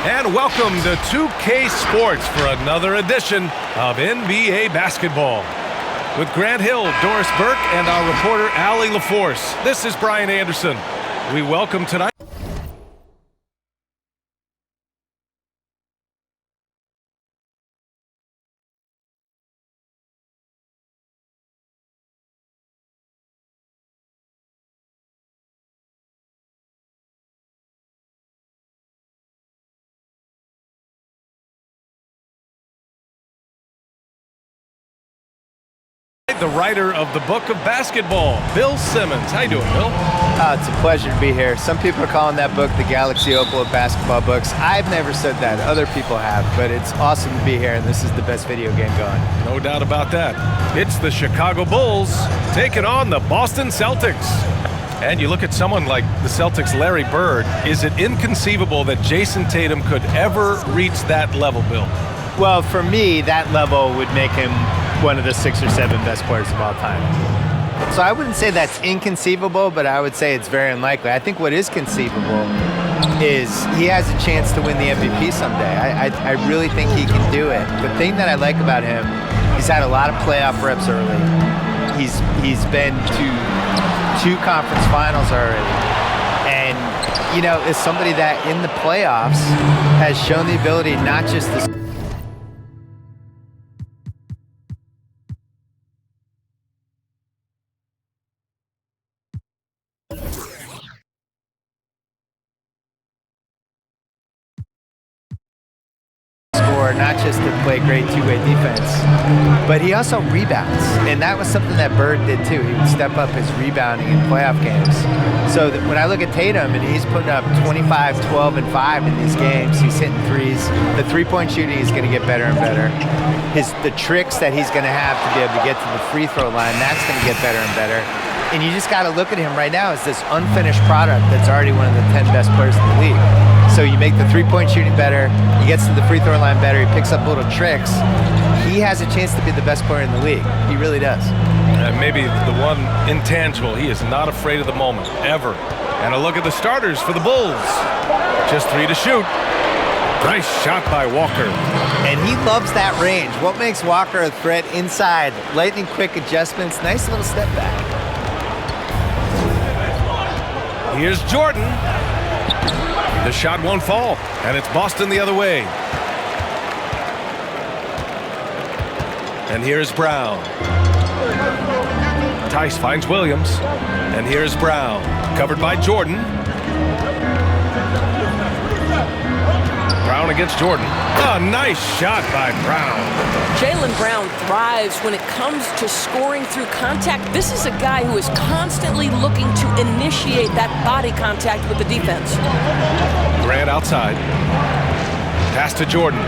And welcome to 2K Sports for another edition of NBA basketball. With Grant Hill, Doris Burke, and our reporter, Allie LaForce. This is Brian Anderson. We welcome tonight. The writer of the book of basketball, Bill Simmons. How you doing, Bill? It's a pleasure to be here. Some people are calling that book the Galaxy Opal of basketball books. I've never said that. Other people have, but it's awesome to be here, and this is the best video game going. No doubt about that. It's the Chicago Bulls taking on the Boston Celtics. And you look at someone like the Celtics' Larry Bird. Is it inconceivable that Jason Tatum could ever reach that level, Bill? Well, for me, that level would make him one of the 6 or 7 best players of all time. So I wouldn't say that's inconceivable, but I would say it's very unlikely. I think what is conceivable is he has a chance to win the MVP someday. I really think he can do it. The thing that I like about him, he's had a lot of playoff reps early. He's been to 2 conference finals already. And, you know, is somebody that in the playoffs has shown the ability not just to not just to play great two-way defense, but he also rebounds. And that was something that Bird did too. He would step up his rebounding in playoff games. So that when I look at Tatum and he's putting up 25, 12, and 5 in these games, he's hitting threes. The three-point shooting is going to get better and better. The tricks that he's going to have to be able to get to the free throw line, that's going to get better and better. And you just got to look at him right now as this unfinished product that's already one of the 10 best players in the league. So you make the three-point shooting better, he gets to the free throw line better, he picks up little tricks. He has a chance to be the best player in the league. He really does. Maybe the one intangible, he is not afraid of the moment, ever. And a look at the starters for the Bulls. Just 3 to shoot. Nice shot by Walker. And he loves that range. What makes Walker a threat inside? Lightning quick adjustments, nice little step back. Here's Jordan. The shot won't fall, and it's Boston the other way. And here's Brown. Tice finds Williams. And here's Brown, covered by Jordan. Brown against Jordan. A nice shot by Brown. Jaylen Brown thrives when it comes to scoring through contact. This is a guy who is constantly looking to initiate that body contact with the defense. Grant outside. Pass to Jordan.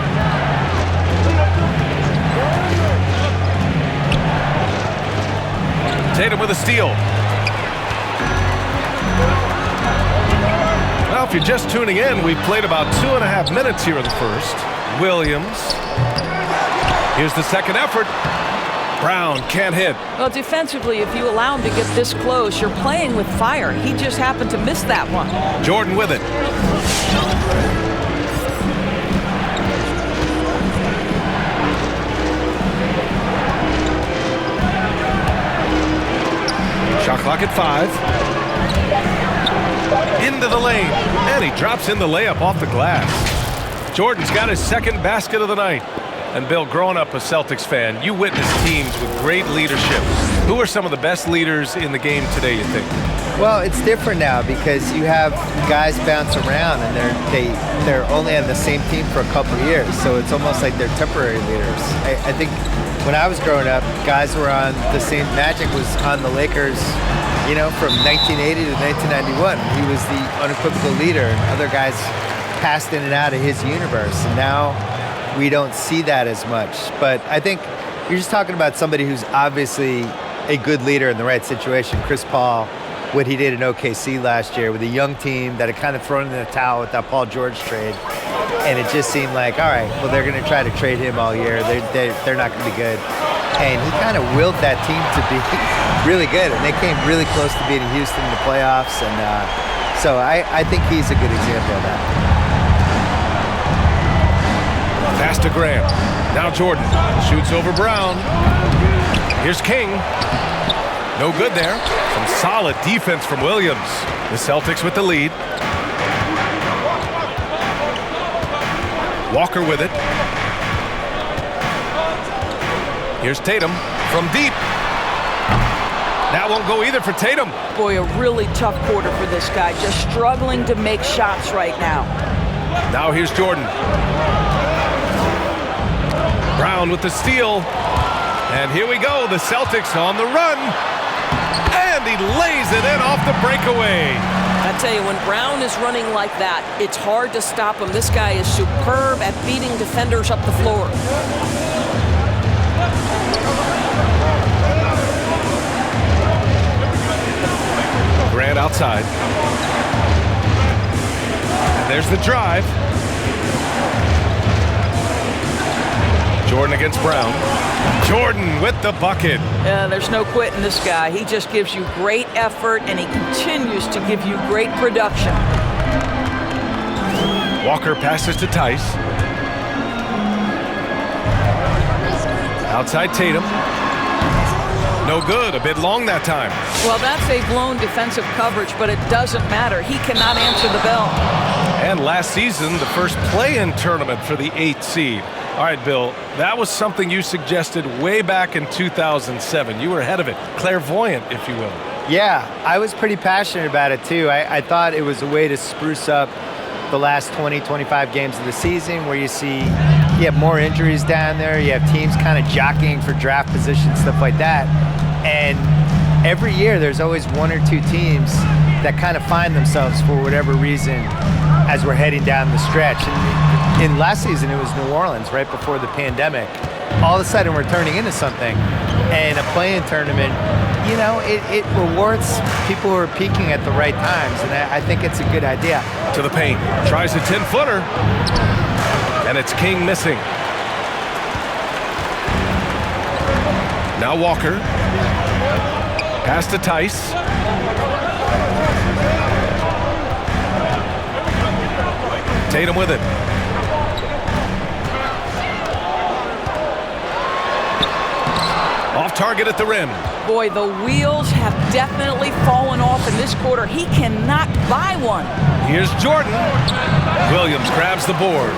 Tatum with a steal. Well, if you're just tuning in, we've played about 2.5 minutes here in the first. Williams. Here's the second effort. Brown can't hit. Well, defensively, if you allow him to get this close, you're playing with fire. He just happened to miss that one. Jordan with it. Shot clock at 5. Into the lane. And he drops in the layup off the glass. Jordan's got his second basket of the night. And Bill, growing up a Celtics fan, you witnessed teams with great leadership. Who are some of the best leaders in the game today, you think? Well, it's different now because you have guys bounce around and they're only on the same team for a couple of years. So it's almost like they're temporary leaders. I think when I was growing up, guys were on the same. Magic was on the Lakers, you know, from 1980 to 1991. He was the unequivocal leader, and other guys passed in and out of his universe. And now we don't see that as much. But I think you're just talking about somebody who's obviously a good leader in the right situation. Chris Paul, what he did in OKC last year with a young team that had kind of thrown in the towel with that Paul George trade. And it just seemed like, all right, well, they're going to try to trade him all year. They're not going to be good. And he kind of willed that team to be really good. And they came really close to beating Houston in the playoffs. And so I think he's a good example of that. to Grant. Now Jordan shoots over Brown. Here's King. No good there. Some solid defense from Williams. The Celtics with the lead. Walker with it. Here's Tatum from deep. That won't go either for Tatum. Boy, a really tough quarter for this guy. Just struggling to make shots right now. Now here's Jordan. Brown with the steal. And here we go. The Celtics on the run. And he lays it in off the breakaway. I tell you, when Brown is running like that, it's hard to stop him. This guy is superb at beating defenders up the floor. Grant outside. And there's the drive. Jordan against Brown. Jordan with the bucket. There's no quitting this guy. He just gives you great effort, and he continues to give you great production. Walker passes to Tice. Outside Tatum. No good, a bit long that time. Well, that's a blown defensive coverage, but it doesn't matter. He cannot answer the bell. And last season, the first play-in tournament for the 8th seed. All right, Bill, that was something you suggested way back in 2007. You were ahead of it, clairvoyant, if you will. Yeah, I was pretty passionate about it too. I thought it was a way to spruce up the last 20, 25 games of the season where you have more injuries down there. You have teams kind of jockeying for draft positions, stuff like that. And every year there's always one or two teams that kind of find themselves for whatever reason as we're heading down the stretch. And in last season, it was New Orleans right before the pandemic. All of a sudden, we're turning into something. And a play-in tournament, you know, it rewards people who are peaking at the right times. And I think it's a good idea. To the paint. Tries a 10-footer. And it's King missing. Now Walker. Pass to Tice. Tatum with it. Off target at the rim. Boy, the wheels have definitely fallen off in this quarter. He cannot buy one. Here's Jordan. Williams grabs the board.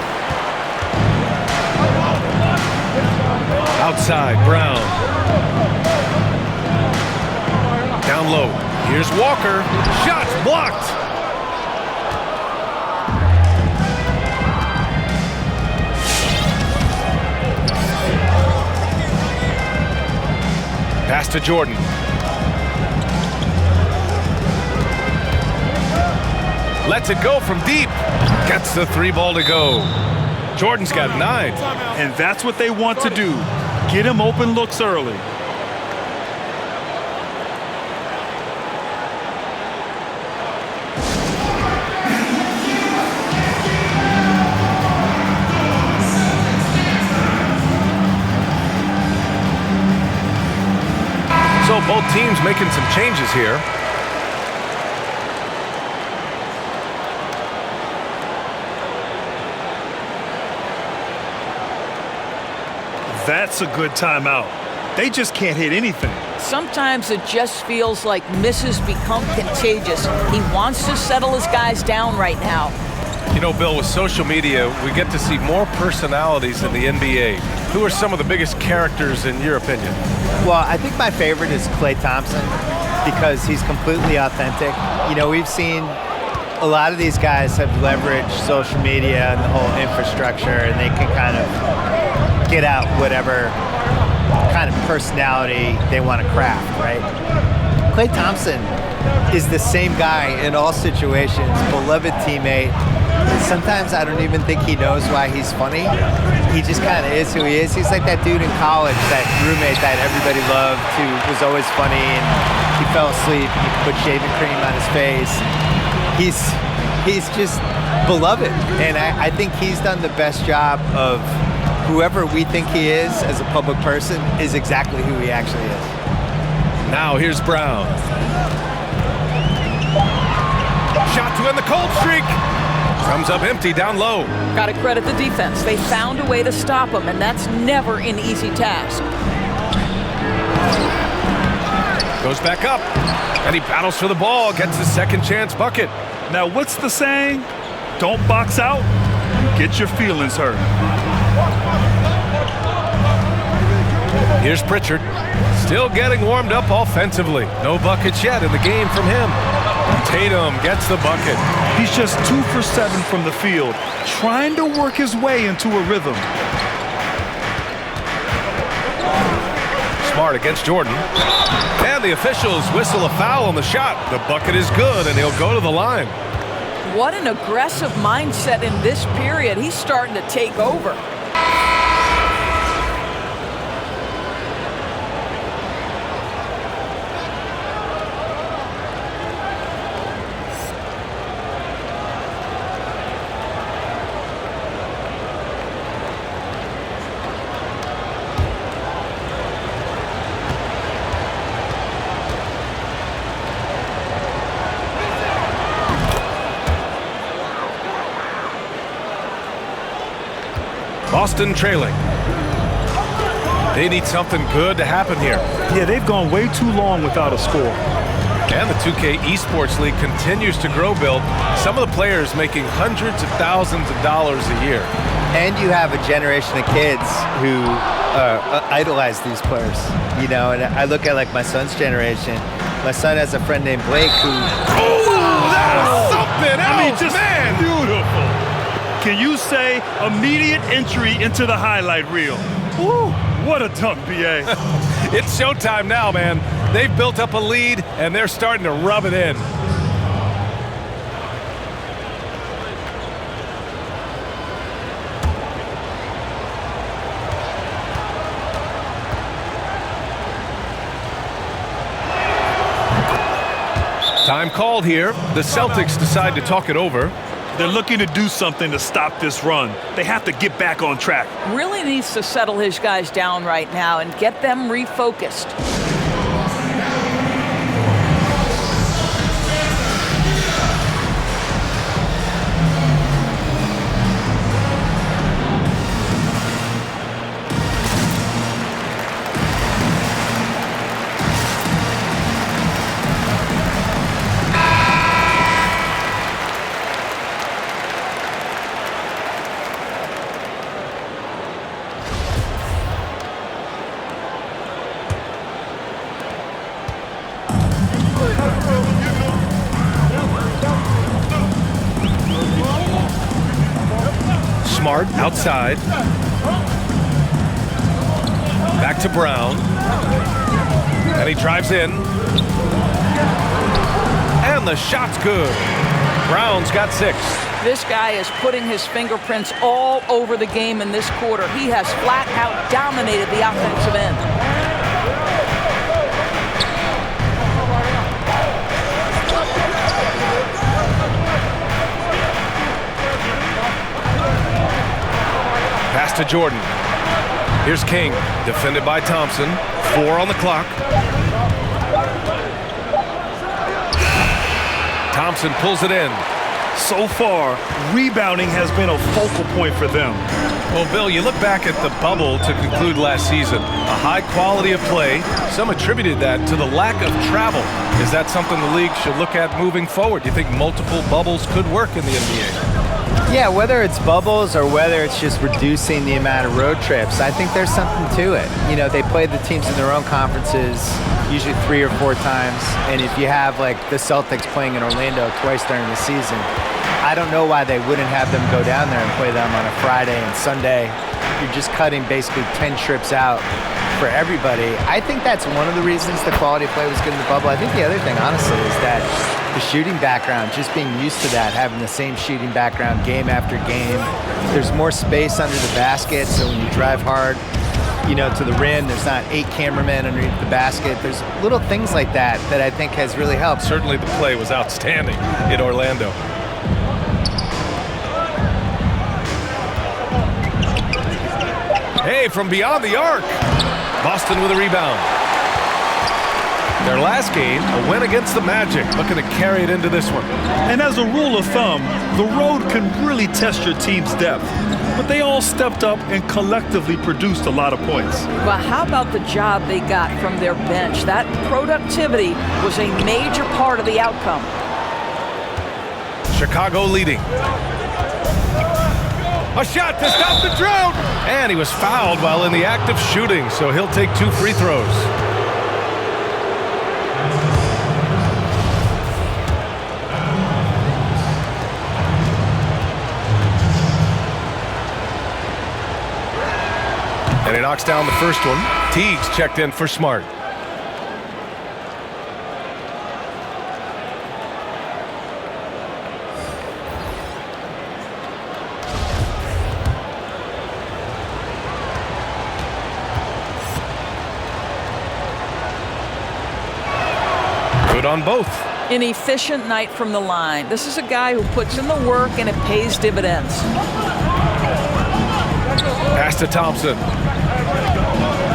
Outside, Brown. Down low. Here's Walker. Shots blocked. Pass to Jordan. Lets it go from deep. Gets the 3-ball to go. Jordan's got 9. And that's what they want to do. Get him open looks early. So both teams making some changes here. That's a good timeout. They just can't hit anything. Sometimes it just feels like misses become contagious. He wants to settle his guys down right now. You know, Bill, with social media, we get to see more personalities in the NBA. Who are some of the biggest characters in your opinion? Well, I think my favorite is Klay Thompson because he's completely authentic. You know, we've seen a lot of these guys have leveraged social media and the whole infrastructure, and they can kind of get out whatever kind of personality they want to craft, right? Klay Thompson is the same guy in all situations, beloved teammate. Sometimes I don't even think he knows why he's funny. He just kind of is who he is. He's like that dude in college, that roommate that everybody loved, who was always funny, and he fell asleep and you could put shaving cream on his face. He's just beloved, and I think he's done the best job of whoever we think he is as a public person is exactly who he actually is. Now here's Brown. Shot to end the cold streak. Comes up empty down low. Got to credit the defense. They found a way to stop him, and that's never an easy task. Goes back up, and he battles for the ball, gets his second chance bucket. Now, what's the saying? Don't box out, get your feelings hurt. Here's Pritchard, still getting warmed up offensively. No buckets yet in the game from him. Tatum gets the bucket. He's just 2 for 7 from the field, trying to work his way into a rhythm. Smart against Jordan. And the officials whistle a foul on the shot. The bucket is good, and he'll go to the line. What an aggressive mindset in this period. He's starting to take over. Boston trailing. They need something good to happen here. Yeah, they've gone way too long without a score. And the 2K Esports League continues to grow, Bill. Some of the players making hundreds of thousands of dollars a year. And you have a generation of kids who idolize these players, you know, and I look at like my son's generation. My son has a friend named Blake who... Oh, that's something else, I mean, just man! Beautiful. Can you say immediate entry into the highlight reel? Woo, what a dunk, BA. It's showtime now, man. They've built up a lead, and they're starting to rub it in. Time called here. The Celtics decide to talk it over. They're looking to do something to stop this run. They have to get back on track. Really needs to settle his guys down right now and get them refocused. Smart outside. Back to Brown. And he drives in. And the shot's good. Brown's got 6. This guy is putting his fingerprints all over the game in this quarter. He has flat out dominated the offensive end. Pass to Jordan. Here's King, defended by Thompson. 4 on the clock. Thompson pulls it in. So far, rebounding has been a focal point for them. Well, Bill, you look back at the bubble to conclude last season. A high quality of play. Some attributed that to the lack of travel. Is that something the league should look at moving forward? Do you think multiple bubbles could work in the NBA? Yeah, whether it's bubbles or whether it's just reducing the amount of road trips, I think there's something to it. You know, they play the teams in their own conferences usually 3 or 4 times, and if you have like the Celtics playing in Orlando twice during the season, I don't know why they wouldn't have them go down there and play them on a Friday and Sunday. You're just cutting basically 10 trips out for everybody. I think that's one of the reasons the quality of play was good in the bubble. I think the other thing, honestly, is that the shooting background, just being used to that, having the same shooting background game after game. There's more space under the basket, so when you drive hard, you know, to the rim, there's not 8 cameramen underneath the basket. There's little things like that that I think has really helped. Certainly the play was outstanding in Orlando. Hey, from beyond the arc. Boston with a rebound. Their last game, a win against the Magic, looking to carry it into this one. And as a rule of thumb, the road can really test your team's depth. But they all stepped up and collectively produced a lot of points. Well, how about the job they got from their bench? That productivity was a major part of the outcome. Chicago leading. A shot to stop the drought! And he was fouled while in the act of shooting, so he'll take 2 free throws. And he knocks down the first one. Teagues checked in for Smart. Good on both. An efficient night from the line. This is a guy who puts in the work and it pays dividends. Pass to Thompson.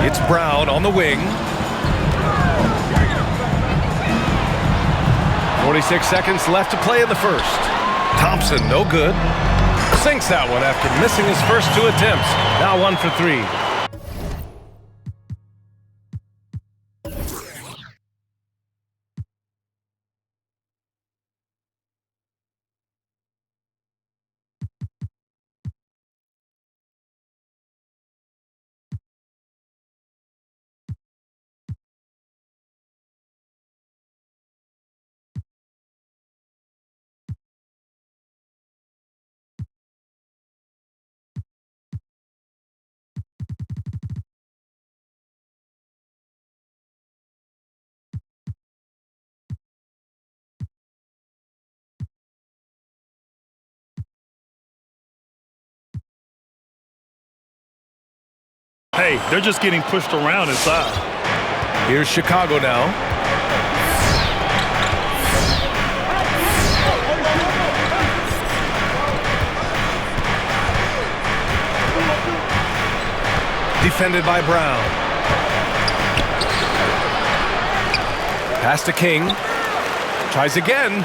It's Brown on the wing. 46 seconds left to play in the first. Thompson, no good. Sinks that one after missing his first 2 attempts. Now 1 for 3. Hey, they're just getting pushed around inside. Here's Chicago now. Defended by Brown. Pass to King. Tries again.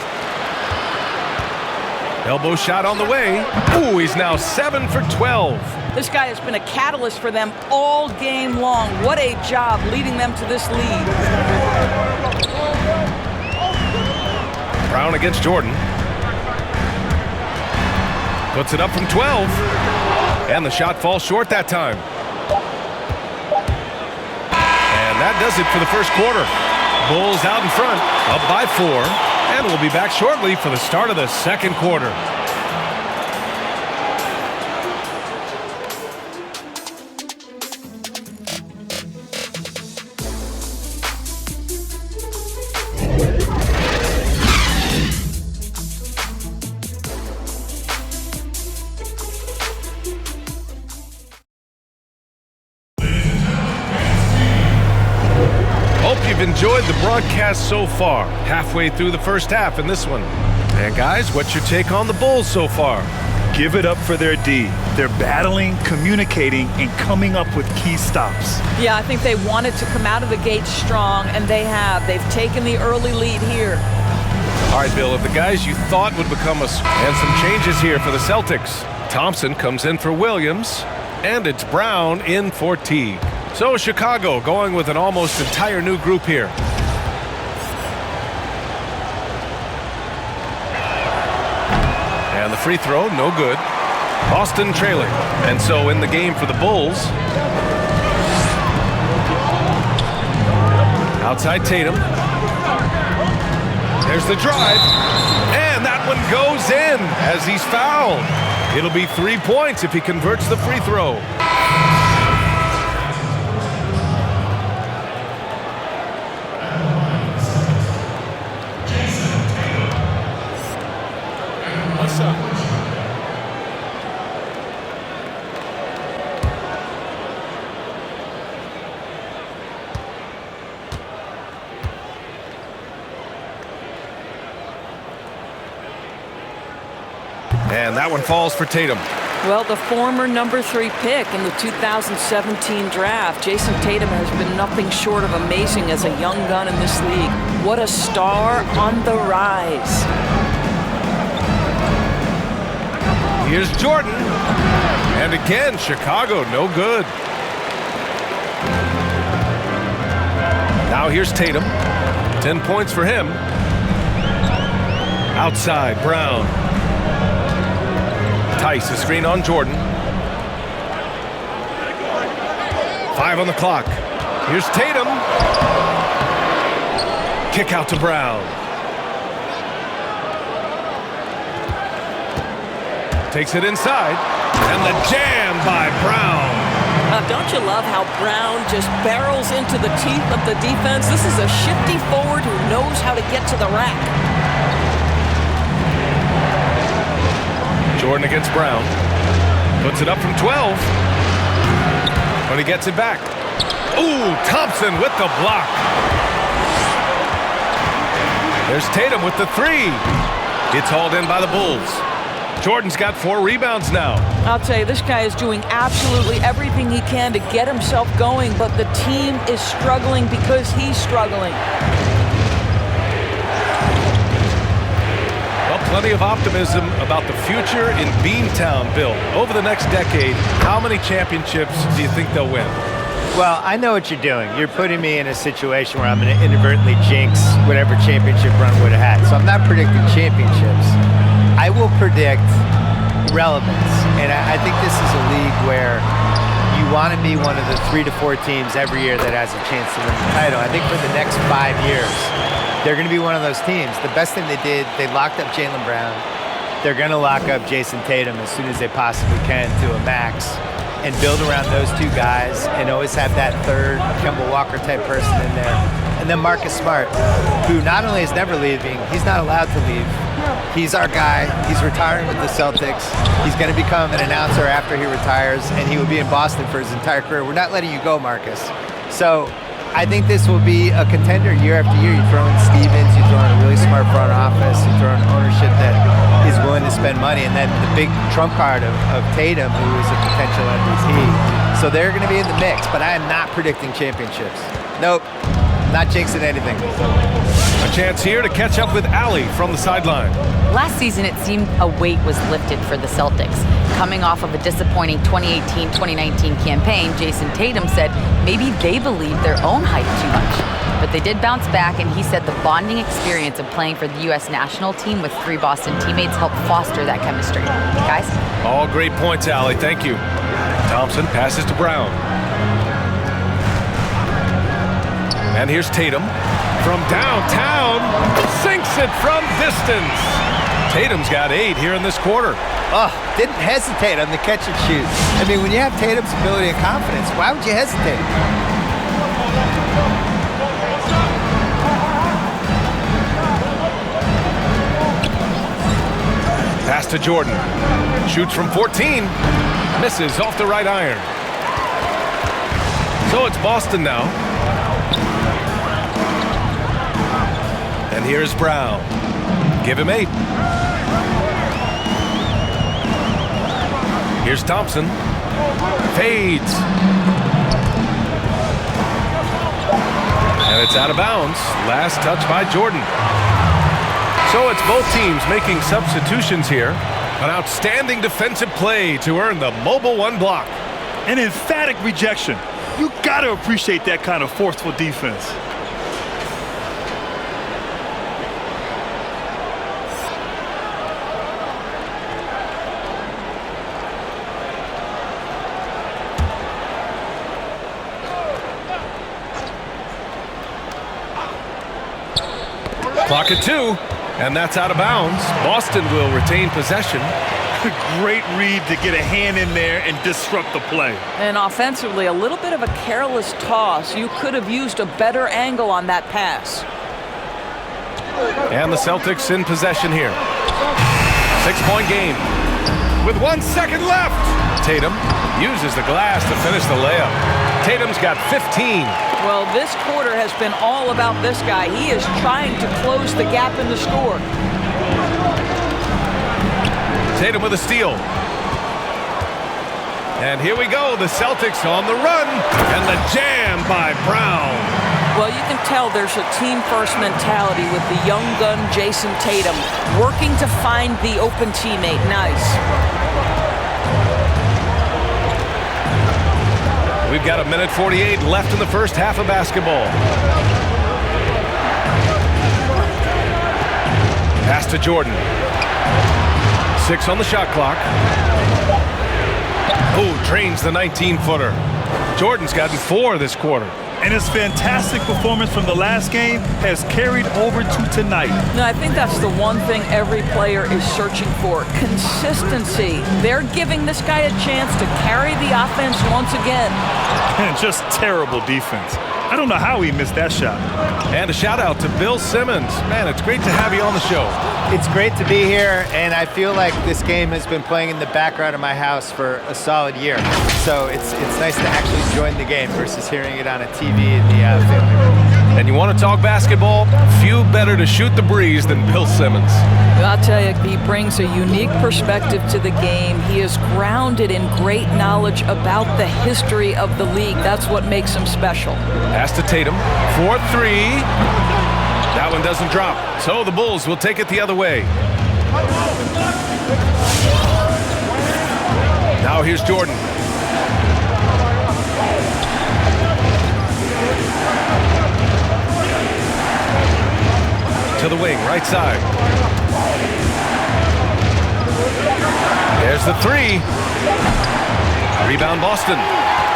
Elbow shot on the way. Ooh, he's now 7 for 12. This guy has been a catalyst for them all game long. What a job leading them to this lead. Brown against Jordan. Puts it up from 12. And the shot falls short that time. And that does it for the first quarter. Bulls out in front, up by 4. And we'll be back shortly for the start of the second quarter. Enjoyed the broadcast so far. Halfway through the first half in this one. And guys, what's your take on the Bulls so far? Give it up for their D. They're battling, communicating, and coming up with key stops. Yeah, I think they wanted to come out of the gate strong, and they have. They've taken the early lead here. All right, Bill, if the guys you thought would become and some changes here for the Celtics. Thompson comes in for Williams, and it's Brown in for Teague. So Chicago going with an almost entire new group here. And the free throw, no good. Boston trailing. And so in the game for the Bulls. Outside Tatum. There's the drive. And that one goes in as he's fouled. It'll be 3 points if he converts the free throw. And that one falls for Tatum. Well, the former #3 pick in the 2017 draft, Jason Tatum has been nothing short of amazing as a young gun in this league. What a star on the rise. Here's Jordan. And again, Chicago, no good. Now here's Tatum. 10 points for him. Outside, Brown. Tice, a screen on Jordan. 5 on the clock. Here's Tatum. Kick out to Brown. Takes it inside. And the jam by Brown. Don't you love how Brown just barrels into the teeth of the defense? This is a shifty forward who knows how to get to the rack. Jordan against Brown. Puts it up from 12. But he gets it back. Ooh, Thompson with the block. There's Tatum with the 3. It's hauled in by the Bulls. Jordan's got 4 rebounds now. I'll tell you, this guy is doing absolutely everything he can to get himself going, but the team is struggling because he's struggling. Well, plenty of optimism about the future in Beantown, Bill. Over the next decade, how many championships do you think they'll win? Well, I know what you're doing. You're putting me in a situation where I'm going to inadvertently jinx whatever championship run would have had. So I'm not predicting championships. I will predict relevance. And I think this is a league where you want to be one of the 3 to 4 teams every year that has a chance to win the title. I think for the next 5 years, they're going to be one of those teams. The best thing they did, they locked up Jaylen Brown. They're going to lock up Jason Tatum as soon as they possibly can to a max and build around those 2 guys and always have that third Kemba Walker type person in there. And then Marcus Smart, who not only is never leaving, he's not allowed to leave. He's our guy. He's retiring with the Celtics. He's going to become an announcer after he retires, and he will be in Boston for his entire career. We're not letting you go, Marcus. So I think this will be a contender year after year. You throw in Stevens, you throw in a really smart front office, you throw in ownership that is willing to spend money, and then the big trump card of Tatum, who is a potential MVP. So they're going to be in the mix, but I am not predicting championships. Nope, not jinxing anything. A chance here to catch up with Allie from the sideline. Last season, it seemed a weight was lifted for the Celtics. Coming off of a disappointing 2018-2019 campaign, Jason Tatum said maybe they believed their own hype too much. But they did bounce back, and he said the bonding experience of playing for the U.S. national team with 3 Boston teammates helped foster that chemistry. Guys? All great points, Allie. Thank you. Thompson passes to Brown. And here's Tatum. From downtown, sinks it from distance. Tatum's got 8 here in this quarter. Oh, didn't hesitate on the catch and shoot. I mean, when you have Tatum's ability and confidence, why would you hesitate? Pass to Jordan. Shoots from 14. Misses off the right iron. So it's Boston now. And here's Brown. Give him 8. Here's Thompson. Fades. And it's out of bounds. Last touch by Jordan. So it's both teams making substitutions here. An outstanding defensive play to earn the mobile 1 block. An emphatic rejection. You got to appreciate that kind of forceful defense. Clock at 2, and that's out of bounds. Boston will retain possession. Great read to get a hand in there and disrupt the play. And offensively, a little bit of a careless toss. You could have used a better angle on that pass. And the Celtics in possession here. 6-point game. With 1 second left. Tatum uses the glass to finish the layup. Tatum's got 15. Well, this quarter has been all about this guy. He is trying to close the gap in the score. Tatum with a steal. And here we go, the Celtics on the run, and the jam by Brown. Well, you can tell there's a team-first mentality with the young gun Jason Tatum working to find the open teammate. Nice. We've got 1:48 left in the first half of basketball. Pass to Jordan. 6 on the shot clock. Oh, drains the 19-footer. Jordan's gotten 4 this quarter. And his fantastic performance from the last game has carried over to tonight. No, I think that's the one thing every player is searching for. Consistency. They're giving this guy a chance to carry the offense once again. And just terrible defense. I don't know how he missed that shot. And a shout out to Bill Simmons. Man, it's great to have you on the show. It's great to be here, and I feel like this game has been playing in the background of my house for a solid year. So it's nice to actually join the game versus hearing it on a TV in the family room. And you want to talk basketball? Few better to shoot the breeze than Bill Simmons. I'll tell you, he brings a unique perspective to the game. He is grounded in great knowledge about the history of the league. That's what makes him special. Pass to Tatum for 3. That one doesn't drop. So the Bulls will take it the other way. Now here's Jordan. To the wing, right side. There's the 3. Rebound Boston.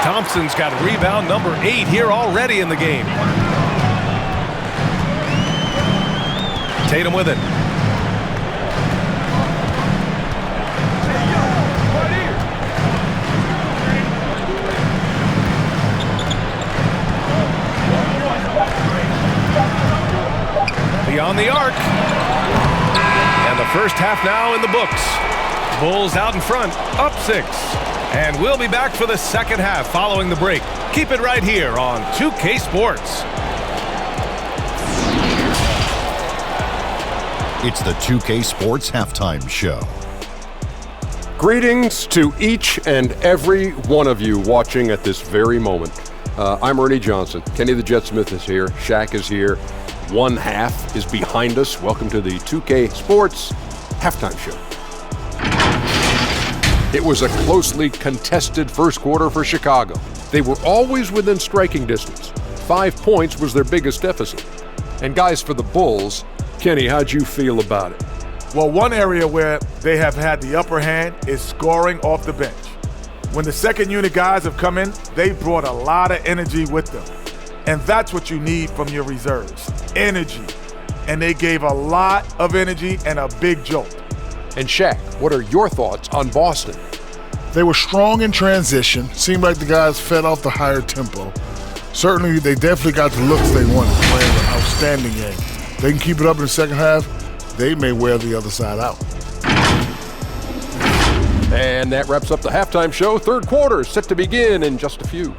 Thompson's got rebound number 8 here already in the game. Tatum with it. Beyond the arc. And the first half now in the books. Bulls out in front, up 6. And we'll be back for the second half following the break. Keep it right here on 2K Sports. It's the 2K Sports Halftime Show. Greetings to each and every one of you watching at this very moment. I'm Ernie Johnson. Kenny the Jet Smith is here. Shaq is here. One half is behind us. Welcome to the 2K Sports Halftime Show. It was a closely contested first quarter for Chicago. They were always within striking distance. 5 points was their biggest deficit. And guys, for the Bulls, Kenny, how'd you feel about it? Well, one area where they have had the upper hand is scoring off the bench. When the second unit guys have come in, they brought a lot of energy with them. And that's what you need from your reserves, energy. And they gave a lot of energy and a big jolt. And Shaq, what are your thoughts on Boston? They were strong in transition. Seemed like the guys fed off the higher tempo. Certainly, they definitely got the looks they wanted, playing an outstanding game. They can keep it up in the second half, they may wear the other side out. And that wraps up the halftime show. Third quarter set to begin in just a few.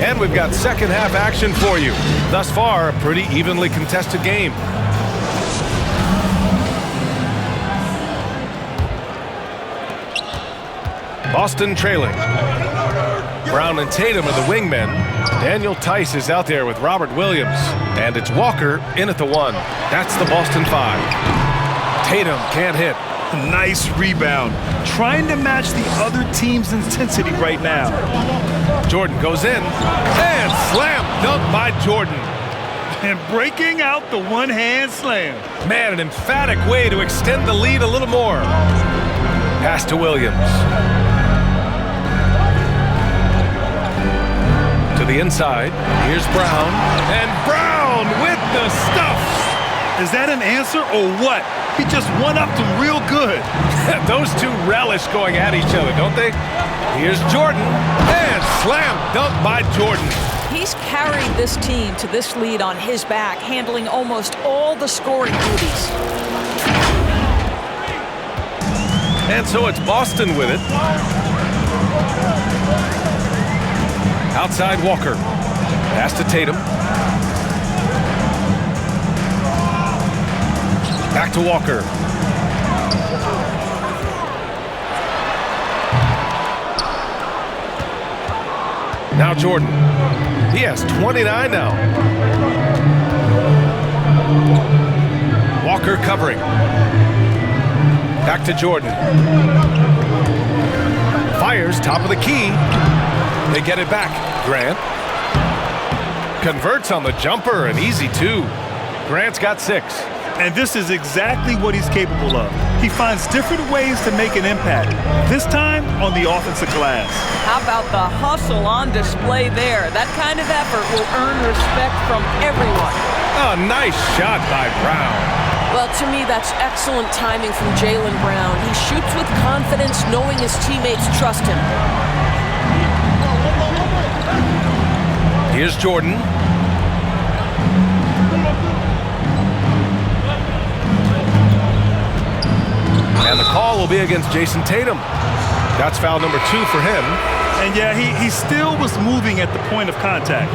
And we've got second half action for you. Thus far, a pretty evenly contested game. Boston trailing. Brown and Tatum are the wingmen. Daniel Tice is out there with Robert Williams. And it's Walker in at the 1. That's the Boston 5. Tatum can't hit. Nice rebound. Trying to match the other team's intensity right now. Jordan goes in. And slam dunk by Jordan. And breaking out the one-hand slam. Man, an emphatic way to extend the lead a little more. Pass to Williams. To the inside. Here's Brown. And Brown with the stuff. Is that an answer or what? He just one-upped him real good. Those two relish going at each other, don't they? Here's Jordan. And slam dunk by Jordan. He's carried this team to this lead on his back, handling almost all the scoring duties. And so it's Boston with it. Outside Walker. Pass to Tatum. Back to Walker. Now Jordan. He has 29 now. Walker covering. Back to Jordan. Fires top of the key. They get it back. Grant. Converts on the jumper, an easy 2. Grant's got 6. And this is exactly what he's capable of. He finds different ways to make an impact, this time on the offensive glass. How about the hustle on display there? That kind of effort will earn respect from everyone. A nice shot by Brown. Well, to me, that's excellent timing from Jaylen Brown. He shoots with confidence, knowing his teammates trust him. Here's Jordan. And the call will be against Jason Tatum. That's foul number 2 for him. And yeah, he still was moving at the point of contact.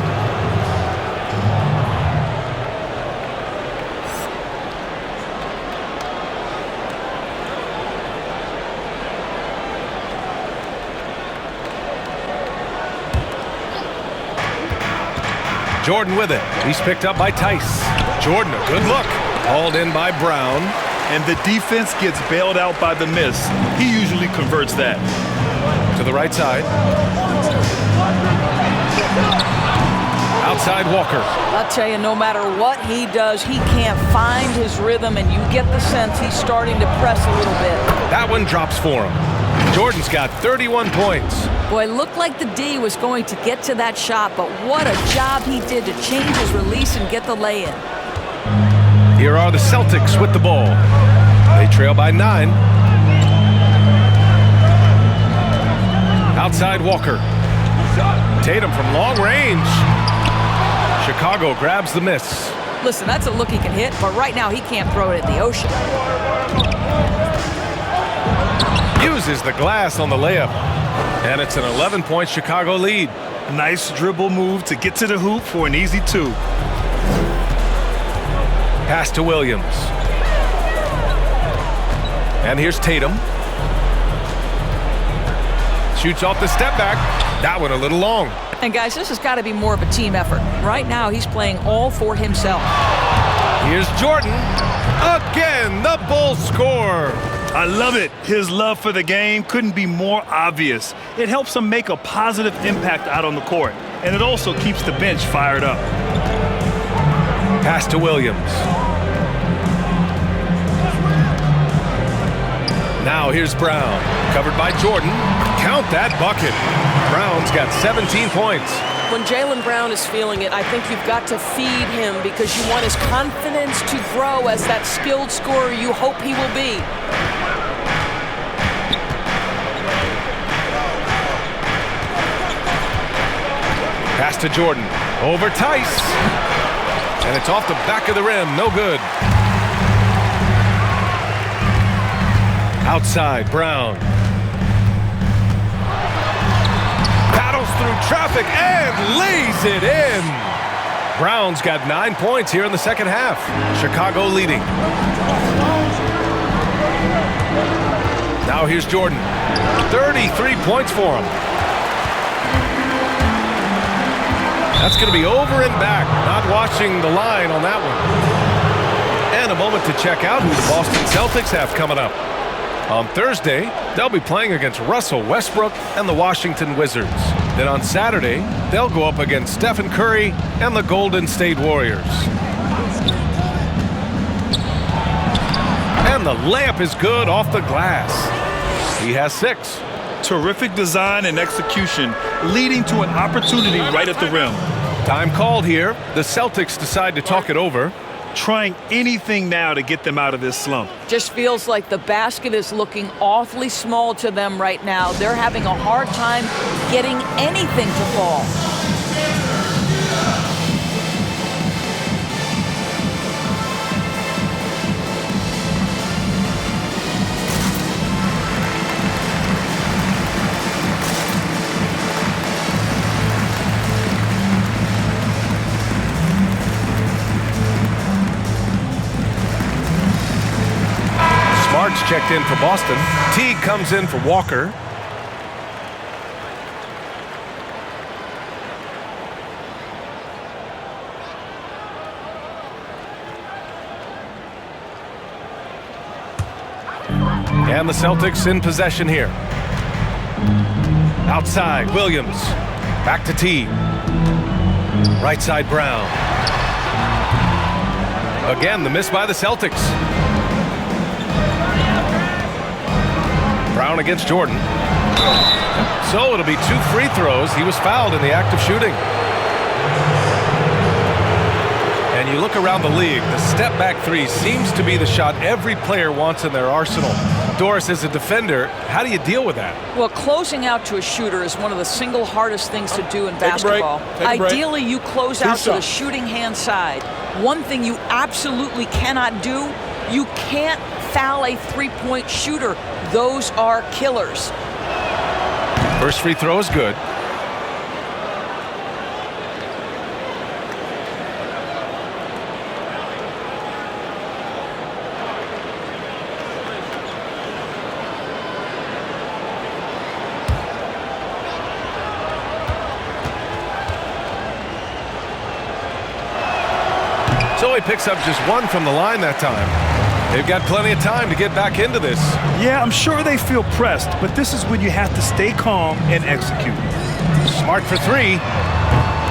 Jordan with it. He's picked up by Tice. Jordan, a good look. Hauled in by Brown. And the defense gets bailed out by the miss. He usually converts that. To the right side. Outside Walker. I'll tell you, no matter what he does, he can't find his rhythm, and you get the sense he's starting to press a little bit. That one drops for him. Jordan's got 31 points. Boy, it looked like the D was going to get to that shot, but what a job he did to change his release and get the lay-in. Here are the Celtics with the ball. They trail by 9. Outside Walker. Tatum from long range. Chicago grabs the miss. Listen, that's a look he can hit, but right now he can't throw it in the ocean. Uses the glass on the layup. And it's an 11-point Chicago lead. Nice dribble move to get to the hoop for an easy 2. Pass to Williams. And here's Tatum. Shoots off the step back. That one a little long. And guys, this has got to be more of a team effort. Right now, he's playing all for himself. Here's Jordan. Again, the Bulls score. I love it. His love for the game couldn't be more obvious. It helps him make a positive impact out on the court. And it also keeps the bench fired up. Pass to Williams. Now here's Brown. Covered by Jordan. Count that bucket. Brown's got 17 points. When Jaylen Brown is feeling it, I think you've got to feed him because you want his confidence to grow as that skilled scorer you hope he will be. Pass to Jordan. Over Tice. And it's off the back of the rim. No good. Outside, Brown. Battles through traffic and lays it in. Brown's got 9 points here in the second half. Chicago leading. Now here's Jordan. 33 points for him. That's going to be over and back. Not watching the line on that one. And a moment to check out who the Boston Celtics have coming up. On Thursday, they'll be playing against Russell Westbrook and the Washington Wizards. Then on Saturday, they'll go up against Stephen Curry and the Golden State Warriors. And the layup is good off the glass. He has 6. Terrific design and execution, leading to an opportunity right at the rim. Time called here. The Celtics decide to talk it over. Trying anything now to get them out of this slump. Just feels like the basket is looking awfully small to them right now. They're having a hard time getting anything to fall. checked in for Boston. Teague comes in for Walker. And the Celtics in possession here. Outside, Williams. Back to Teague. Right side, Brown. Again, the miss by the Celtics. Brown against Jordan. So it'll be 2 free throws. He was fouled in the act of shooting. And you look around the league, the step-back three seems to be the shot every player wants in their arsenal. Doris, as a defender, how do you deal with that? Well, closing out to a shooter is one of the single hardest things to do in basketball. Ideally, you close out to the shooting hand side. One thing you absolutely cannot do, you can't foul a three-point shooter. Those are killers. First free throw is good. So he picks up just 1 from the line that time. They've got plenty of time to get back into this. Yeah, I'm sure they feel pressed, but this is when you have to stay calm and execute. Smart for 3.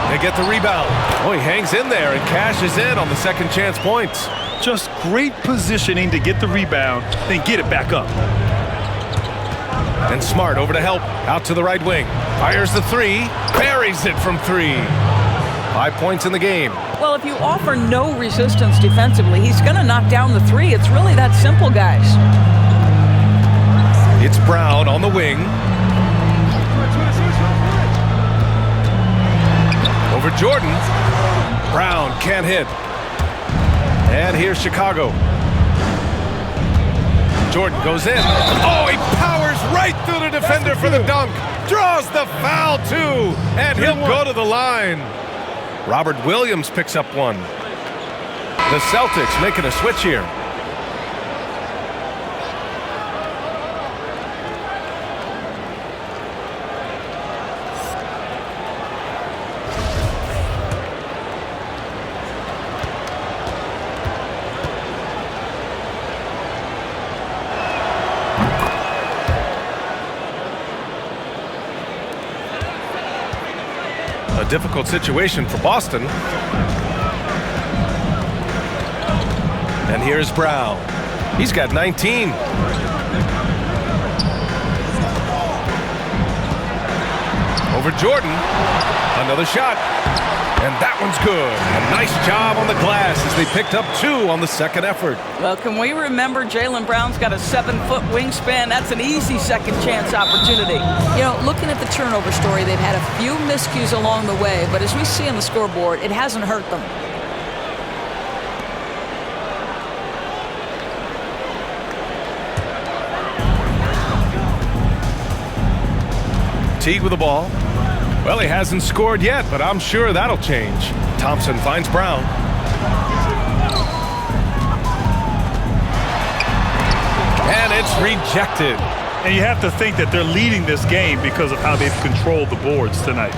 They get the rebound. Oh, he hangs in there and cashes in on the second chance points. Just great positioning to get the rebound, then get it back up. And Smart over to help. Out to the right wing. Fires the 3. Buries it from 3. 5 points in the game. Well, if you offer no resistance defensively, he's going to knock down the 3. It's really that simple, guys. It's Brown on the wing. Over Jordan. Brown can't hit. And here's Chicago. Jordan goes in. Oh, he powers right through the defender for the dunk. Draws the foul, too. And he'll go to the line. Robert Williams picks up 1. The Celtics making a switch here. A difficult situation for Boston. And here's Brown. He's got 19. Over Jordan. Another shot. And that one's good. A nice job on the glass as they picked up 2 on the second effort. Well, can we remember Jaylen Brown's got a 7-foot wingspan? That's an easy second chance opportunity. You know, looking at the turnover story, they've had a few miscues along the way, but as we see on the scoreboard, it hasn't hurt them. Teague with the ball. Well, he hasn't scored yet, but I'm sure that'll change. Thompson finds Brown. And it's rejected. And you have to think that they're leading this game because of how they've controlled the boards tonight.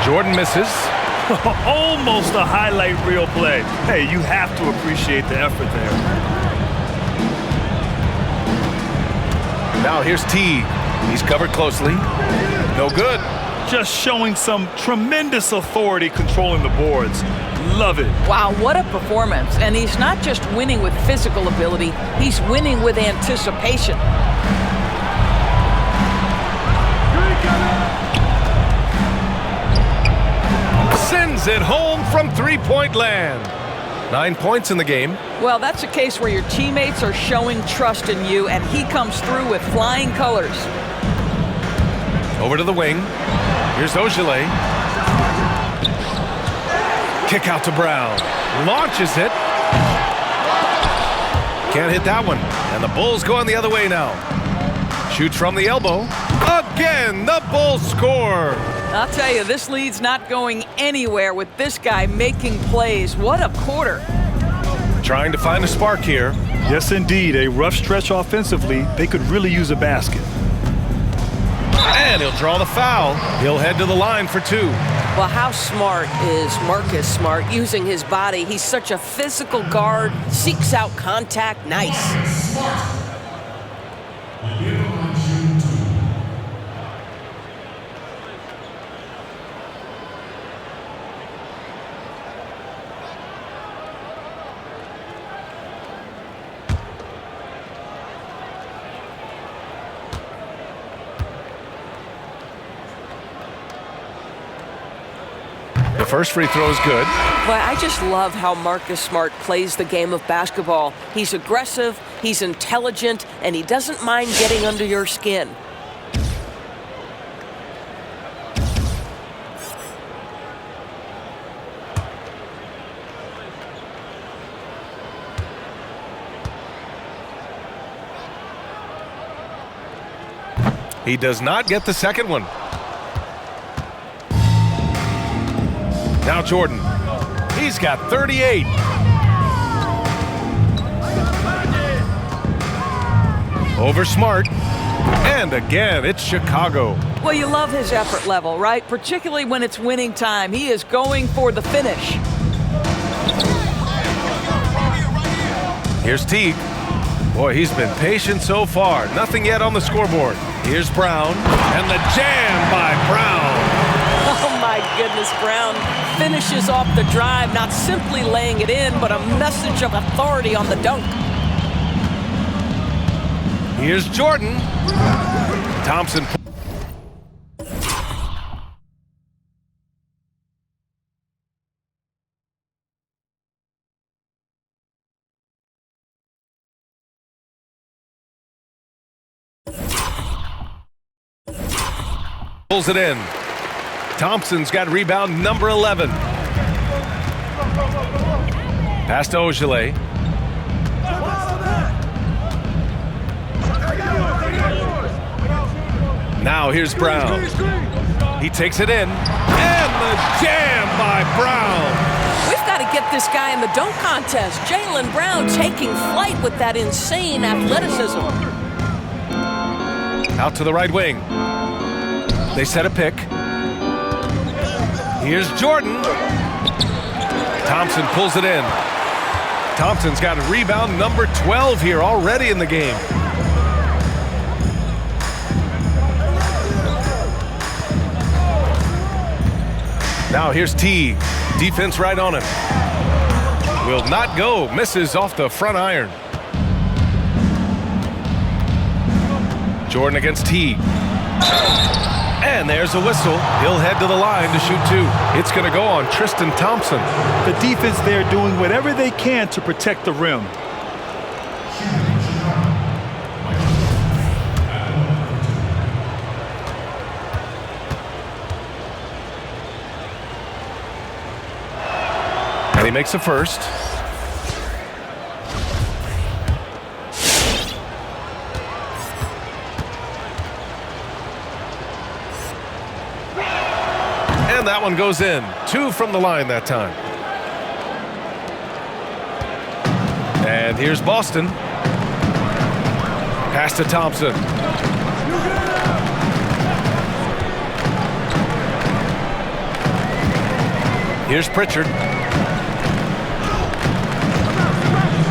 Jordan misses. Almost a highlight reel play. Hey, you have to appreciate the effort there. Now here's Teague. He's covered closely. No good. Just showing some tremendous authority controlling the boards. Love it. Wow, what a performance. And he's not just winning with physical ability, he's winning with anticipation. Sends it home from three-point land. 9 points in the game. Well, that's a case where your teammates are showing trust in you, and he comes through with flying colors. Over to the wing. Here's Ogilvy. Kick out to Brown. Launches it. Can't hit that one. And the Bulls going the other way now. Shoots from the elbow. Again, the Bulls score. I'll tell you, this lead's not going anywhere with this guy making plays. What a quarter. Trying to find a spark here. Yes, indeed. A rough stretch offensively. They could really use a basket. And he'll draw the foul. He'll head to the line for 2. Well, how smart is Marcus Smart using his body? He's such a physical guard, seeks out contact. Nice. The first free throw is good. Well, I just love how Marcus Smart plays the game of basketball. He's aggressive, he's intelligent, and he doesn't mind getting under your skin. He does not get the second one. Now Jordan. He's got 38. Over Smart. And again, it's Chicago. Well, you love his effort level, right? Particularly when it's winning time. He is going for the finish. Here's Teague. Boy, he's been patient so far. Nothing yet on the scoreboard. Here's Brown. And the jam by Brown. Oh, my goodness, Brown finishes off the drive, not simply laying it in, but a message of authority on the dunk. Here's Jordan. Thompson. Pulls it in. Thompson's got rebound number 11. Pass to Ogilvy. Now here's Brown. He takes it in. And the jam by Brown. We've got to get this guy in the dunk contest. Jaylen Brown taking flight with that insane athleticism. Out to the right wing. They set a pick. Here's Jordan. Thompson pulls it in. Thompson's got a rebound number 12 here already in the game. Now here's Teague. Defense right on him. Will not go. Misses off the front iron. Jordan against Teague. And there's a whistle. He'll head to the line to shoot 2. It's going to go on Tristan Thompson. The defense there doing whatever they can to protect the rim. And he makes a first. And that one goes in. 2 from the line that time. And here's Boston. Pass to Thompson. Here's Pritchard.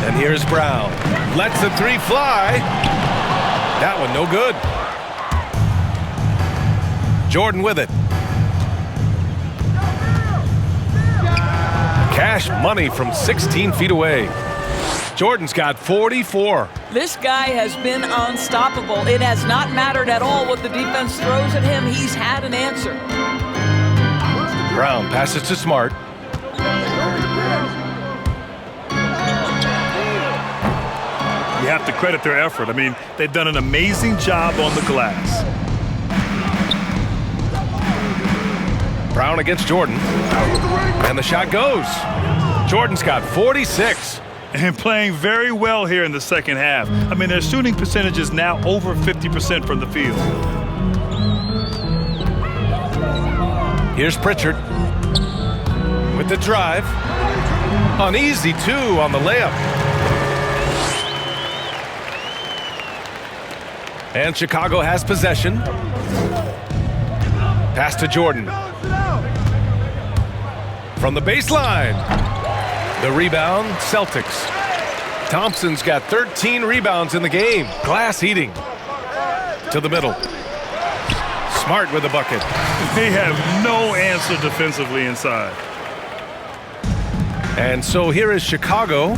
And here's Brown. Lets the 3 fly. That one no good. Jordan with it. Cash money from 16 feet away. Jordan's got 44. This guy has been unstoppable. It has not mattered at all what the defense throws at him. He's had an answer. Brown passes to Smart. You have to credit their effort. I mean, they've done an amazing job on the glass. Brown against Jordan. And the shot goes. Jordan's got 46. And playing very well here in the second half. I mean, their shooting percentage is now over 50% from the field. Here's Pritchard with the drive. An easy 2 on the layup. And Chicago has possession. Pass to Jordan. From the baseline. The rebound, Celtics. Thompson's got 13 rebounds in the game. Glass eating. To the middle. Smart with the bucket. They have no answer defensively inside. And so here is Chicago.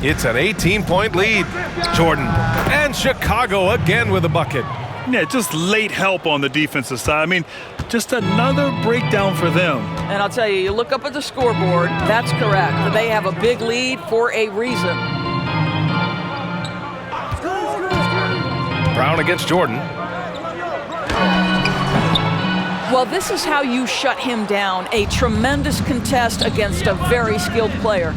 It's an 18-point lead. Jordan. And Chicago again with a bucket. Yeah, just late help on the defensive side. I mean, just another breakdown for them. And I'll tell you, you look up at the scoreboard, that's correct. They have a big lead for a reason. Brown against Jordan. Well, this is how you shut him down. A tremendous contest against a very skilled player.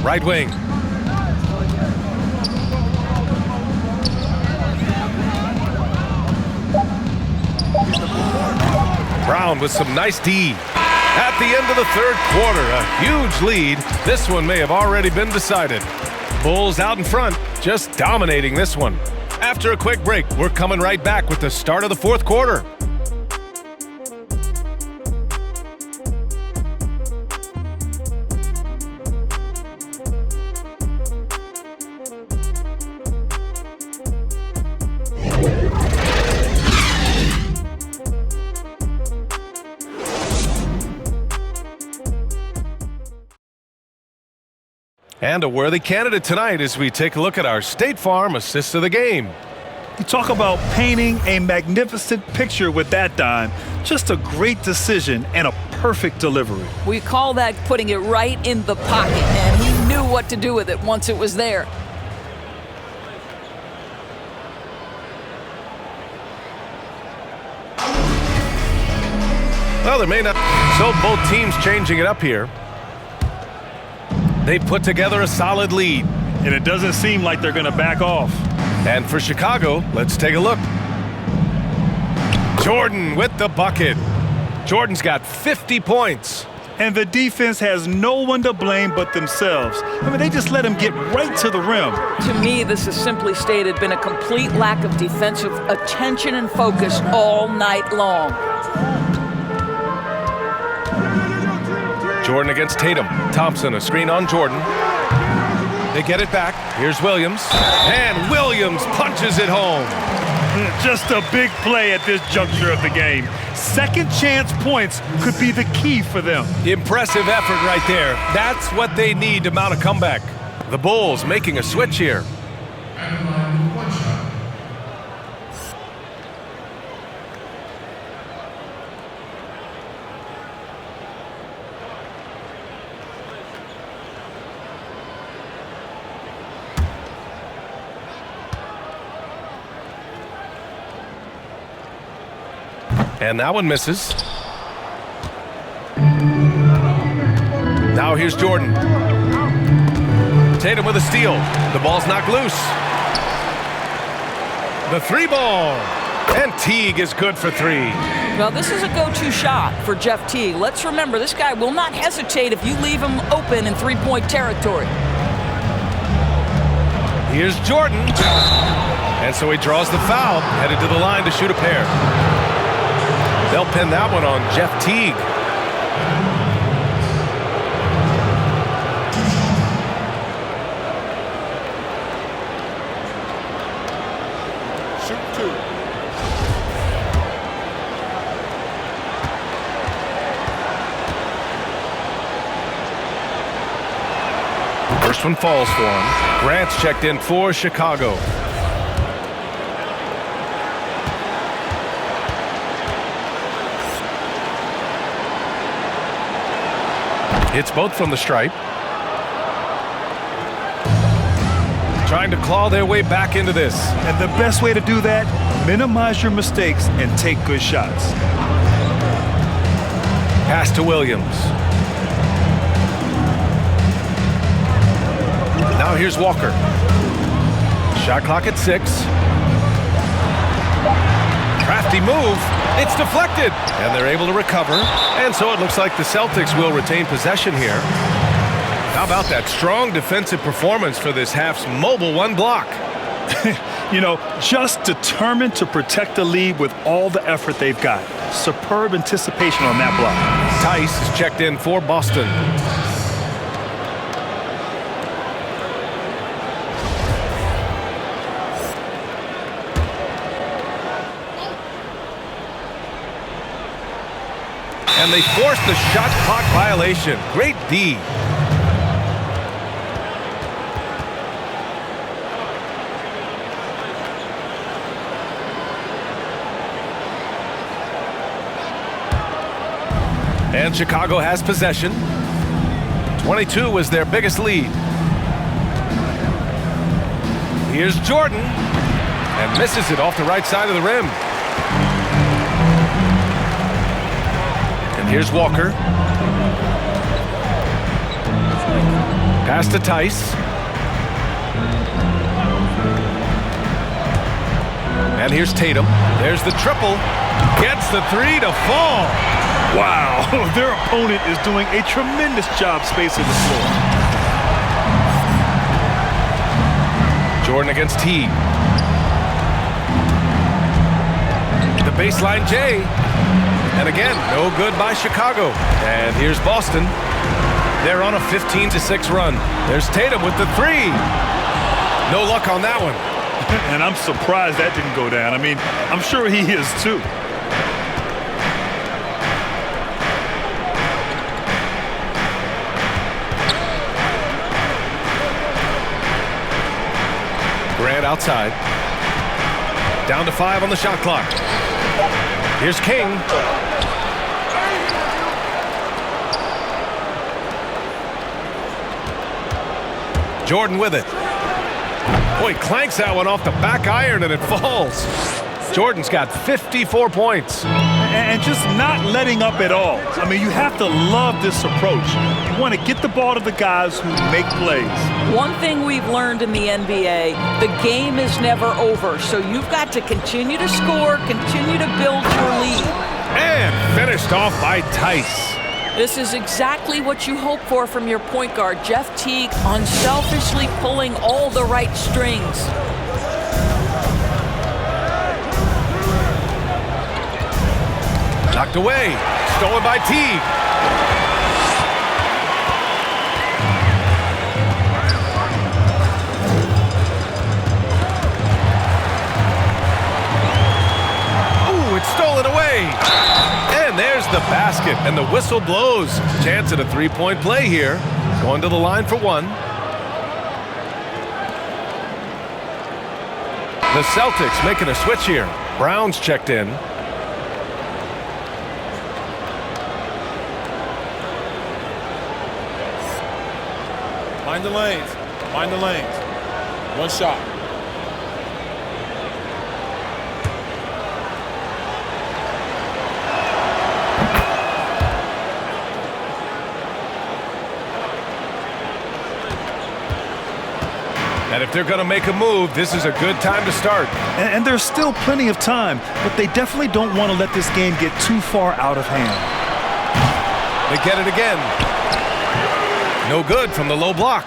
Right wing. Brown with some nice D. At the end of the third quarter, a huge lead. This one may have already been decided. Bulls out in front, just dominating this one. After a quick break, we're coming right back with the start of the fourth quarter. And a worthy candidate tonight as we take a look at our State Farm assist of the game. You talk about painting a magnificent picture with that, Don. Just a great decision and a perfect delivery. We call that putting it right in the pocket, and he knew what to do with it once it was there. Well, there may not. So both teams changing it up here. They put together a solid lead. And it doesn't seem like they're going to back off. And for Chicago, let's take a look. Jordan with the bucket. Jordan's got 50 points. And the defense has no one to blame but themselves. I mean, they just let him get right to the rim. To me, this has simply stated been a complete lack of defensive attention and focus all night long. Jordan against Tatum. Thompson, a screen on Jordan. They get it back. Here's Williams. And Williams punches it home. Just a big play at this juncture of the game. Second chance points could be the key for them. Impressive effort right there. That's what they need to mount a comeback. The Bulls making a switch here. And that one misses. Now here's Jordan. Tatum with a steal. The ball's knocked loose. The three ball. And Teague is good for three. Well, this is a go-to shot for Jeff Teague. Let's remember, this guy will not hesitate if you leave him open in three-point territory. Here's Jordan. And so he draws the foul, headed to the line to shoot a pair. They'll pin that one on Jeff Teague. Shoot two. First one falls for him. Grant's checked in for Chicago. Hits both from the stripe. Trying to claw their way back into this. And the best way to do that, minimize your mistakes and take good shots. Pass to Williams. Now here's Walker. Shot clock at 6. Crafty move. It's deflected. And they're able to recover. And so it looks like the Celtics will retain possession here. How about that strong defensive performance for this half's mobile one block? You know, just determined to protect the lead with all the effort they've got. Superb anticipation on that block. Tice is checked in for Boston. And they forced the shot clock violation. Great D. And Chicago has possession. 22 was their biggest lead. Here's Jordan. And misses it off the right side of the rim. And here's Walker. Pass to Tice. And here's Tatum. There's the triple. Gets the three to fall. Wow, their opponent is doing a tremendous job spacing the floor. Jordan against Teague. The baseline J. And again, no good by Chicago. And here's Boston. They're on a 15-6 run. There's Tatum with the three. No luck on that one. And I'm surprised that didn't go down. I mean, I'm sure he is too. Grant outside. Down to 5 on the shot clock. Here's King. Jordan with it. Boy, clanks that one off the back iron and it falls. Jordan's got 54 points. And just not letting up at all. I mean, you have to love this approach. You want to get the ball to the guys who make plays. One thing we've learned in the NBA, the game is never over. So you've got to continue to score, continue to build your lead. And finished off by Tice. This is exactly what you hope for from your point guard, Jeff Teague, unselfishly pulling all the right strings. Knocked away. Stolen by Teague. Ooh, it's stolen away. And there's the basket. And the whistle blows. Chance at a three-point play here. Going to the line for one. The Celtics making a switch here. Brown's checked in. Mind the lanes. Mind the lanes. One shot. And if they're going to make a move, this is a good time to start. And there's still plenty of time, but they definitely don't want to let this game get too far out of hand. They get it again. No good from the low block.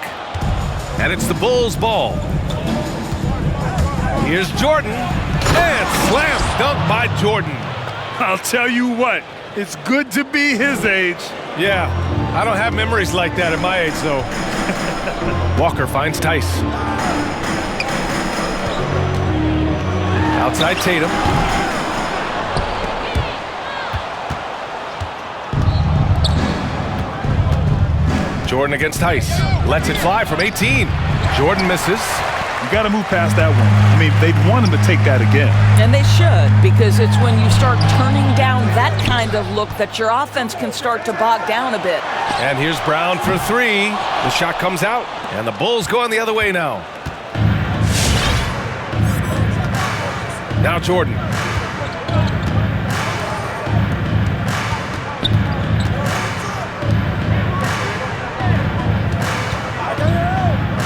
And it's the Bulls' ball. Here's Jordan. And slam dunk by Jordan. I'll tell you what, it's good to be his age. Yeah, I don't have memories like that at my age, though. Walker finds Tice. Outside Tatum. Jordan against Tice. Lets it fly from 18. Jordan misses. You got to move past that one. I mean, they'd want him to take that again. And they should, because it's when you start turning down that kind of look that your offense can start to bog down a bit. And here's Brown for three. The shot comes out, and the Bulls going the other way now. Now Jordan.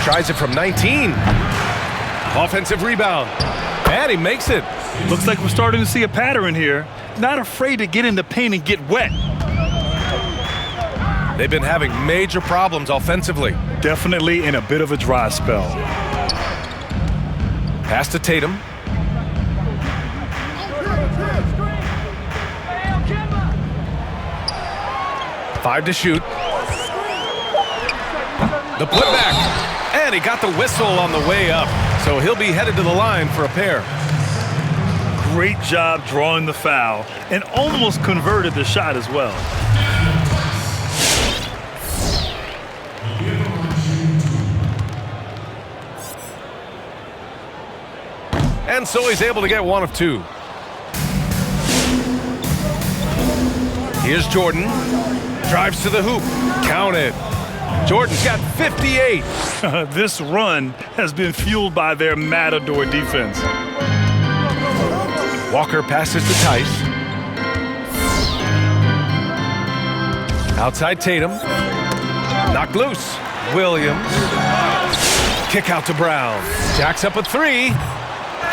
Tries it from 19. Offensive rebound. And he makes it. Looks like we're starting to see a pattern here. Not afraid to get in the paint and get wet. They've been having major problems offensively. Definitely in a bit of a dry spell. Pass to Tatum. Five to shoot. The putback. And he got the whistle on the way up. So he'll be headed to the line for a pair. Great job drawing the foul and almost converted the shot as well. And so he's able to get one of two. Here's Jordan. Drives to the hoop. Counted. Jordan's got 58. This run has been fueled by their Matador defense. Walker passes to Tice. Outside Tatum. Knocked loose. Williams. Kick out to Brown. Jacks up a three.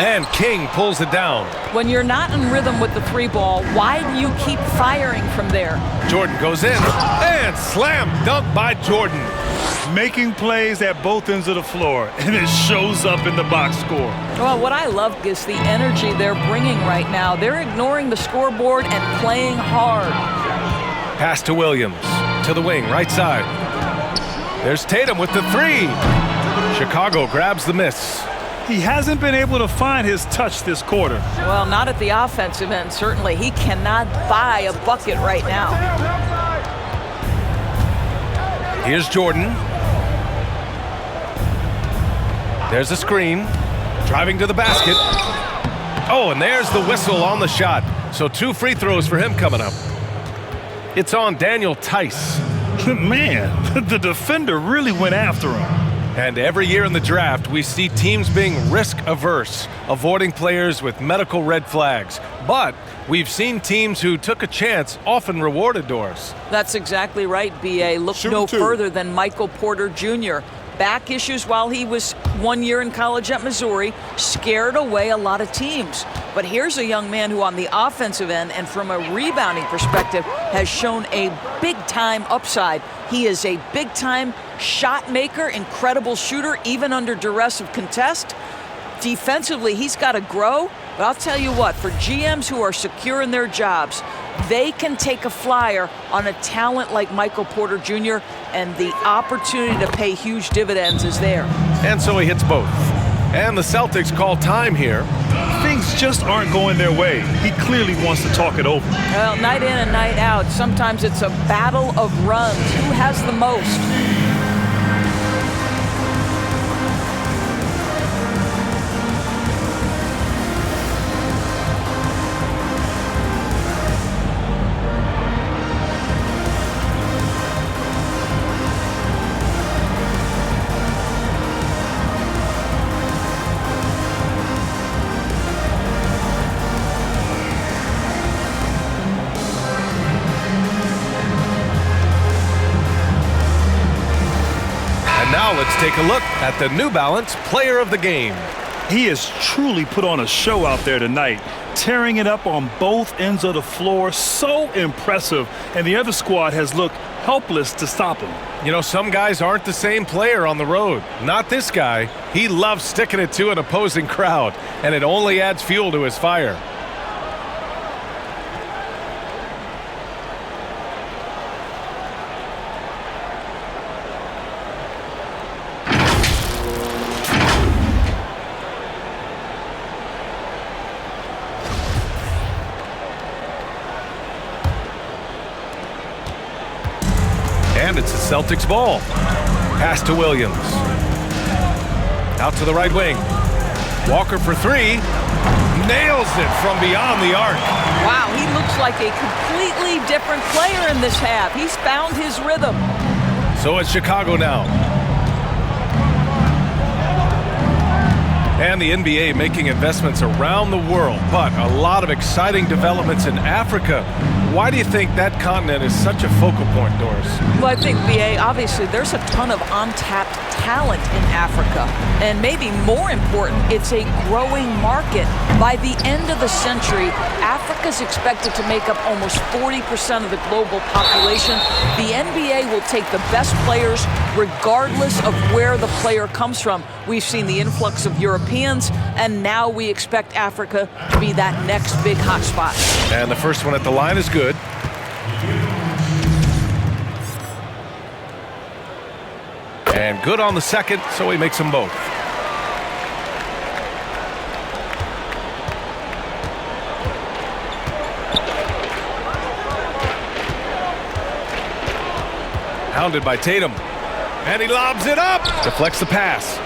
And King pulls it down. When you're not in rhythm with the three ball, why do you keep firing from there? Jordan goes in. And slam dunk by Jordan. Making plays at both ends of the floor, and it shows up in the box score. Well, what I love is the energy they're bringing right now. They're ignoring the scoreboard and playing hard. Pass to Williams. To the wing, right side. There's Tatum with the three. Chicago grabs the miss. He hasn't been able to find his touch this quarter. Well, not at the offensive end, certainly. He cannot buy a bucket right now. Here's Jordan. There's a screen. Driving to the basket. Oh, and there's the whistle on the shot. So 2 free throws for him coming up. It's on Daniel Tice. Man, the defender really went after him. And every year in the draft, we see teams being risk-averse, avoiding players with medical red flags. But we've seen teams who took a chance often rewarded Doris. That's exactly right, B.A. Look no further than Michael Porter Jr. Back issues while he was 1 year in college at Missouri scared away a lot of teams. But here's a young man who on the offensive end and from a rebounding perspective has shown a big-time upside. He is a big-time shot maker, incredible shooter, even under duress of contest. Defensively, he's got to grow. But I'll tell you what, for GMs who are secure in their jobs, they can take a flyer on a talent like Michael Porter Jr., and the opportunity to pay huge dividends is there. And so he hits both. And the Celtics call time here. Things just aren't going their way. He clearly wants to talk it over. Well, night in and night out, sometimes it's a battle of runs. Who has the most? Now let's take a look at the New Balance Player of the Game. He has truly put on a show out there tonight, tearing it up on both ends of the floor. So impressive, and the other squad has looked helpless to stop him. You know, some guys aren't the same player on the road. Not this guy. He loves sticking it to an opposing crowd, and it only adds fuel to his fire. And it's the Celtics ball. Pass to Williams. Out to the right wing. Walker for three. Nails it from beyond the arc. Wow, he looks like a completely different player in this half. He's found his rhythm. So it's Chicago now. And the NBA making investments around the world, but a lot of exciting developments in Africa. Why do you think that continent is such a focal point, Doris? Well, I think, BA, obviously there's a ton of untapped talent in Africa. And maybe more important, it's a growing market. By the end of the century, Africa's expected to make up almost 40% of the global population. The NBA will take the best players regardless of where the player comes from. We've seen the influx of Europeans, and now we expect Africa to be that next big hotspot. And the first one at the line is good. And good on the second, so he makes them both. Hounded by Tatum. And he lobs it up. Deflects the pass.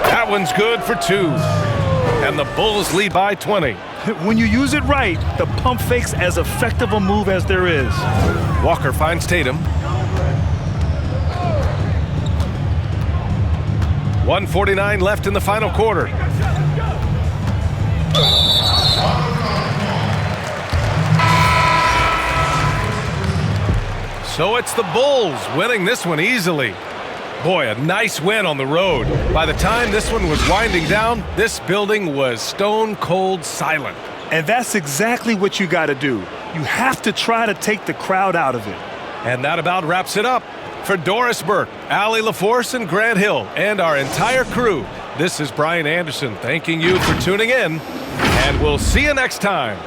That one's good for 2. And the Bulls lead by 20. When you use it right, the pump fake's as effective a move as there is. Walker finds Tatum. 1:49 left in the final quarter. So it's the Bulls winning this one easily. Boy, a nice win on the road. By the time this one was winding down, this building was stone cold silent. And that's exactly what you got to do. You have to try to take the crowd out of it. And that about wraps it up. For Doris Burke, Allie LaForce, and Grant Hill, and our entire crew, this is Brian Anderson thanking you for tuning in, and we'll see you next time.